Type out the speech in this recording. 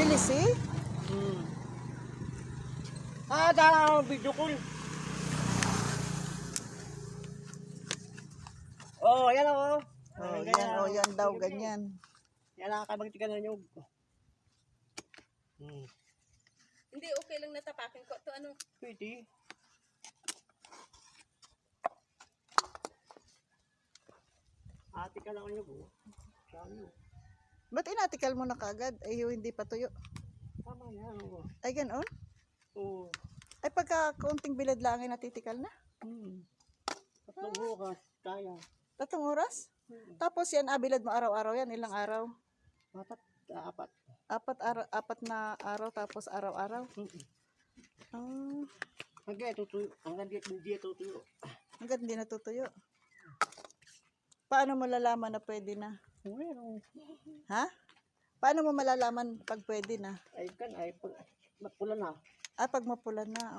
Mabilis eh. Dahil video call. Oh, yan o. Oh, yan daw, ganyan. Yan nakakabagtikan na nyug. Hindi, okay lang natapakin ko. Ito ano? Pwede. Ate ka lang nyug. Saan? Ba't inatikal mo na kagad? Ay, hindi pa tuyo. Tama yan. Ay, ganoon? Oo. Ay, pagka kaunting bilad lang ay natitikal na. Tatlong bukas. Kaya. 3 oras? Tapos yan, bilad mo araw-araw yan. Ilang araw? Apat. 4 na araw, tapos araw-araw. Hanggang tutuyo. Hanggang hindi tutuyo. Hanggang hindi natutuyo. Paano mo malalaman na pwede na? Meron. Ha? Paano mo malalaman pag pwede na? Ay, pag mapula na. Pag mapula na.